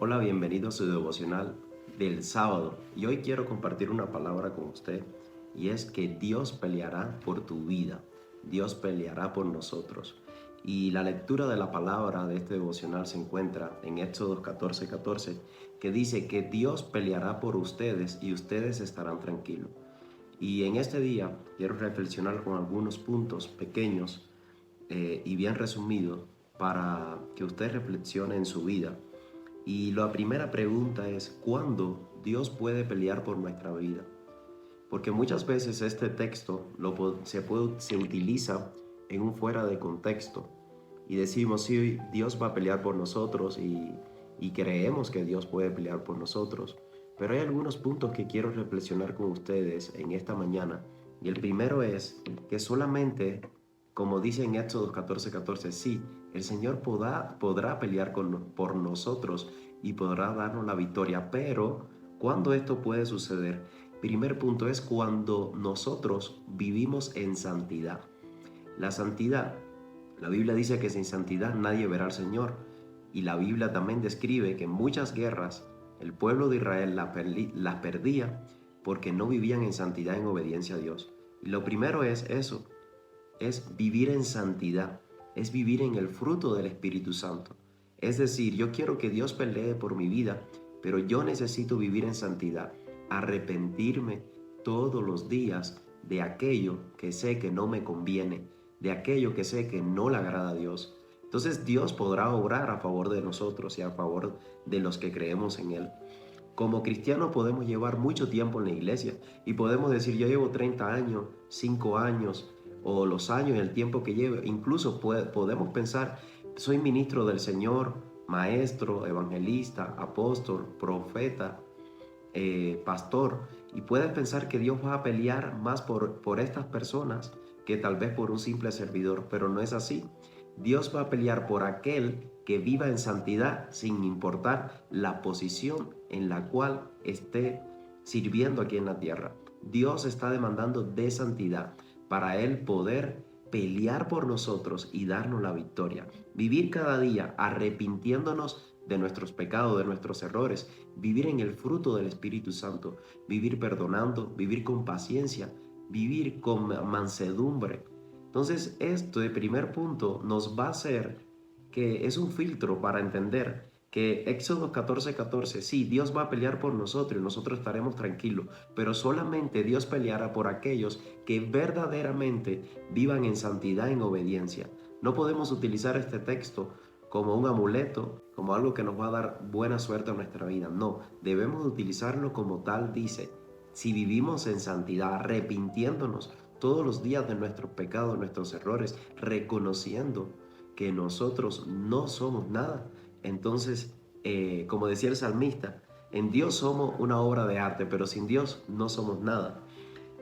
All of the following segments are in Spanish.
Hola, bienvenido a su devocional del sábado. Y hoy quiero compartir una palabra con usted y es que Dios peleará por tu vida. Dios peleará por nosotros. Y la lectura de la palabra de este devocional se encuentra en Éxodo 14:14, que dice que Dios peleará por ustedes y ustedes estarán tranquilos. Y en este día quiero reflexionar con algunos puntos pequeños y bien resumidos para que usted reflexione en su vida. Y la primera pregunta es, ¿cuándo Dios puede pelear por nuestra vida? Porque muchas veces este texto se utiliza en un fuera de contexto y decimos, sí, Dios va a pelear por nosotros y creemos que Dios puede pelear por nosotros. Pero hay algunos puntos que quiero reflexionar con ustedes en esta mañana. Y el primero es que solamente, como dice en Éxodo 14:14, sí, el Señor podrá pelear por nosotros y podrá darnos la victoria. Pero, ¿cuándo esto puede suceder? Primer punto es cuando nosotros vivimos en santidad. La santidad, la Biblia dice que sin santidad nadie verá al Señor. Y la Biblia también describe que en muchas guerras el pueblo de Israel las perdía porque no vivían en santidad, en obediencia a Dios. Y lo primero es eso, es vivir en santidad, es vivir en el fruto del Espíritu Santo. Es decir, yo quiero que Dios pelee por mi vida, pero yo necesito vivir en santidad, arrepentirme todos los días de aquello que sé que no me conviene, de aquello que sé que no le agrada a Dios. Entonces Dios podrá obrar a favor de nosotros y a favor de los que creemos en Él. Como cristianos podemos llevar mucho tiempo en la iglesia y podemos decir, yo llevo 30 años, 5 años o los años, el tiempo que lleve. Incluso podemos pensar, soy ministro del Señor, maestro, evangelista, apóstol, profeta, pastor. Y puedes pensar que Dios va a pelear más por estas personas que tal vez por un simple servidor, pero no es así. Dios va a pelear por aquel que viva en santidad sin importar la posición en la cual esté sirviendo aquí en la tierra. Dios está demandando de santidad para Él poder pelear por nosotros y darnos la victoria. Vivir cada día arrepintiéndonos de nuestros pecados, de nuestros errores, vivir en el fruto del Espíritu Santo, vivir perdonando, vivir con paciencia, vivir con mansedumbre. Entonces, esto de primer punto nos va a hacer que es un filtro para entender que Éxodo 14:14, sí, Dios va a pelear por nosotros y nosotros estaremos tranquilos, pero solamente Dios peleará por aquellos que verdaderamente vivan en santidad, en obediencia. No podemos utilizar este texto como un amuleto, como algo que nos va a dar buena suerte a nuestra vida. No, debemos utilizarlo como tal dice. Si vivimos en santidad, arrepintiéndonos todos los días de nuestros pecados, nuestros errores, reconociendo que nosotros no somos nada. Entonces, como decía el salmista, en Dios somos una obra de arte, pero sin Dios no somos nada.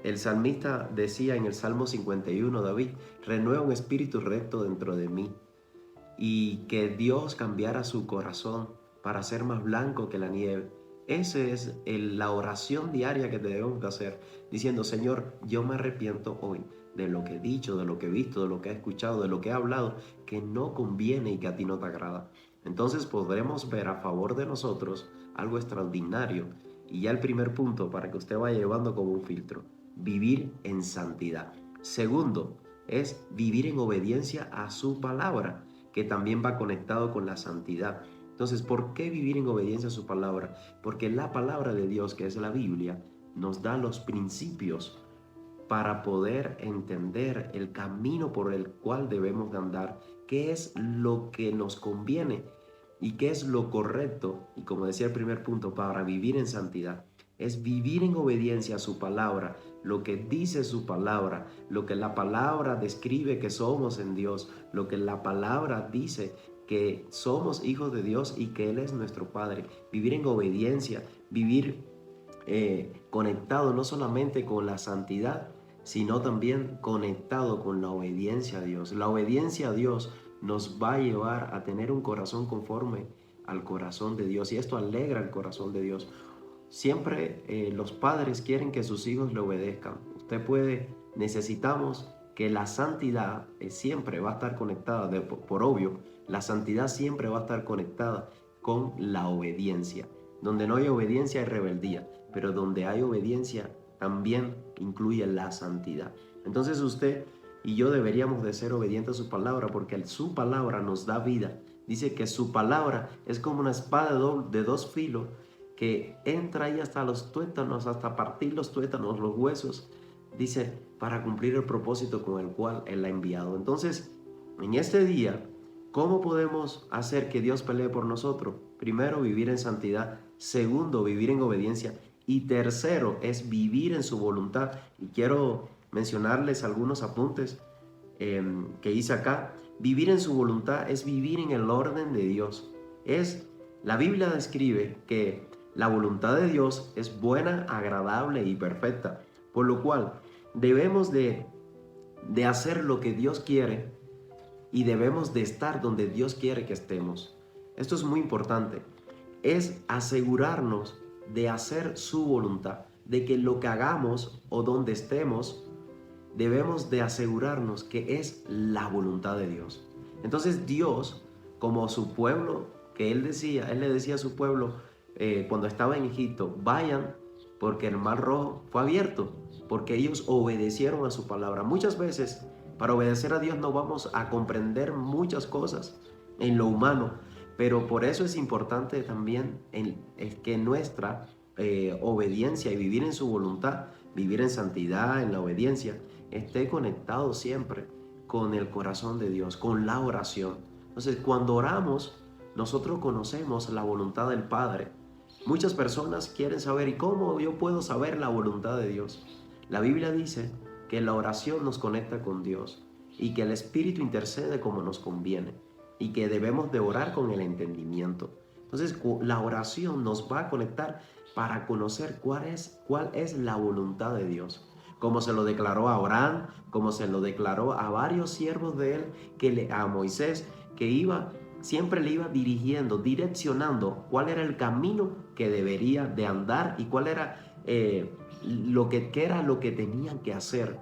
El salmista decía en el Salmo 51, David, renueva un espíritu recto dentro de mí, y que Dios cambiara su corazón para ser más blanco que la nieve. Esa es la oración diaria que debemos de hacer, diciendo, Señor, yo me arrepiento hoy de lo que he dicho, de lo que he visto, de lo que he escuchado, de lo que he hablado, que no conviene y que a ti no te agrada. Entonces podremos ver a favor de nosotros algo extraordinario. Y ya el primer punto para que usted vaya llevando como un filtro, vivir en santidad. Segundo, es vivir en obediencia a su palabra, que también va conectado con la santidad. Entonces, ¿por qué vivir en obediencia a su palabra? Porque la palabra de Dios, que es la Biblia, nos da los principios para poder entender el camino por el cual debemos de andar, qué es lo que nos conviene y qué es lo correcto. Y como decía el primer punto, para vivir en santidad, es vivir en obediencia a su palabra, lo que dice su palabra, lo que la palabra describe que somos en Dios, lo que la palabra dice que somos hijos de Dios y que Él es nuestro Padre. Vivir en obediencia, vivir conectado no solamente con la santidad, sino también conectado con la obediencia a Dios. La obediencia a Dios nos va a llevar a tener un corazón conforme al corazón de Dios y esto alegra el corazón de Dios. Siempre los padres quieren que sus hijos le obedezcan. Necesitamos que la santidad siempre va a estar conectada, por obvio, la santidad siempre va a estar conectada con la obediencia. Donde no hay obediencia hay rebeldía, pero donde hay obediencia también incluye la santidad. Entonces usted y yo deberíamos de ser obedientes a su palabra, porque su palabra nos da vida. Dice que su palabra es como una espada de dos filos que entra ahí hasta los tuétanos, hasta partir los tuétanos, los huesos. Dice, para cumplir el propósito con el cual Él ha enviado. Entonces, en este día, ¿cómo podemos hacer que Dios pelee por nosotros? Primero, vivir en santidad. Segundo, vivir en obediencia. Y tercero, es vivir en su voluntad. Y quiero mencionarles algunos apuntes que hice acá. Vivir en su voluntad es vivir en el orden de Dios. La Biblia describe que la voluntad de Dios es buena, agradable y perfecta. Por lo cual, debemos de hacer lo que Dios quiere y debemos de estar donde Dios quiere que estemos. Esto es muy importante. Es asegurarnos de hacer su voluntad, de que lo que hagamos o donde estemos, debemos de asegurarnos que es la voluntad de Dios. Entonces Dios, como su pueblo, que Él le decía a su pueblo cuando estaba en Egipto, vayan porque el mar rojo fue abierto, porque ellos obedecieron a su palabra. Muchas veces para obedecer a Dios no vamos a comprender muchas cosas en lo humano, pero por eso es importante también que nuestra obediencia y vivir en su voluntad, vivir en santidad, en la obediencia, esté conectado siempre con el corazón de Dios, con la oración. Entonces, cuando oramos, nosotros conocemos la voluntad del Padre. Muchas personas quieren saber, ¿y cómo yo puedo saber la voluntad de Dios? La Biblia dice que la oración nos conecta con Dios y que el Espíritu intercede como nos conviene y que debemos de orar con el entendimiento. Entonces, la oración nos va a conectar para conocer cuál es la voluntad de Dios. Como se lo declaró a Abraham, como se lo declaró a varios siervos de él, a Moisés, que siempre le iba dirigiendo, direccionando cuál era el camino que debería de andar y cuál era lo que tenían que hacer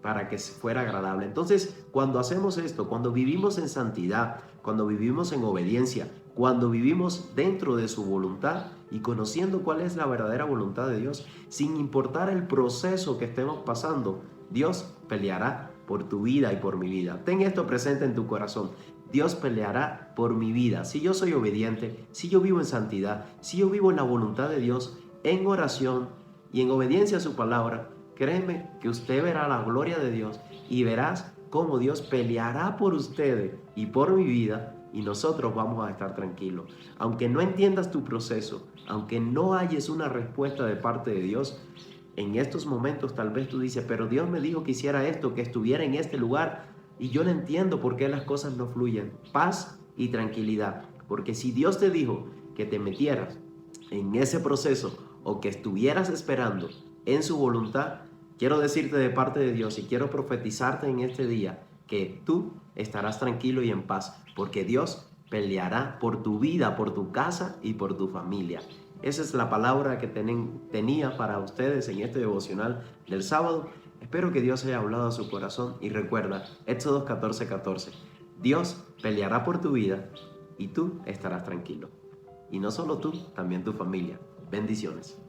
para que fuera agradable. Entonces, cuando hacemos esto, cuando vivimos en santidad, cuando vivimos en obediencia, cuando vivimos dentro de su voluntad y conociendo cuál es la verdadera voluntad de Dios, sin importar el proceso que estemos pasando, Dios peleará por tu vida y por mi vida. Ten esto presente en tu corazón. Dios peleará por mi vida. Si yo soy obediente, si yo vivo en santidad, si yo vivo en la voluntad de Dios, en oración y en obediencia a su palabra, créeme que usted verá la gloria de Dios y verás cómo Dios peleará por ustedes y por mi vida, y nosotros vamos a estar tranquilos. Aunque no entiendas tu proceso, aunque no halles una respuesta de parte de Dios, en estos momentos tal vez tú dices, pero Dios me dijo que hiciera esto, que estuviera en este lugar, y yo no entiendo por qué las cosas no fluyen. Paz y tranquilidad, porque si Dios te dijo que te metieras en ese proceso o que estuvieras esperando en su voluntad, quiero decirte de parte de Dios y quiero profetizarte en este día que tú estarás tranquilo y en paz, porque Dios peleará por tu vida, por tu casa y por tu familia. Esa es la palabra que tenía para ustedes en este devocional del sábado. Espero que Dios haya hablado a su corazón y recuerda, Éxodo 14:14. Dios peleará por tu vida y tú estarás tranquilo. Y no solo tú, también tu familia. Bendiciones.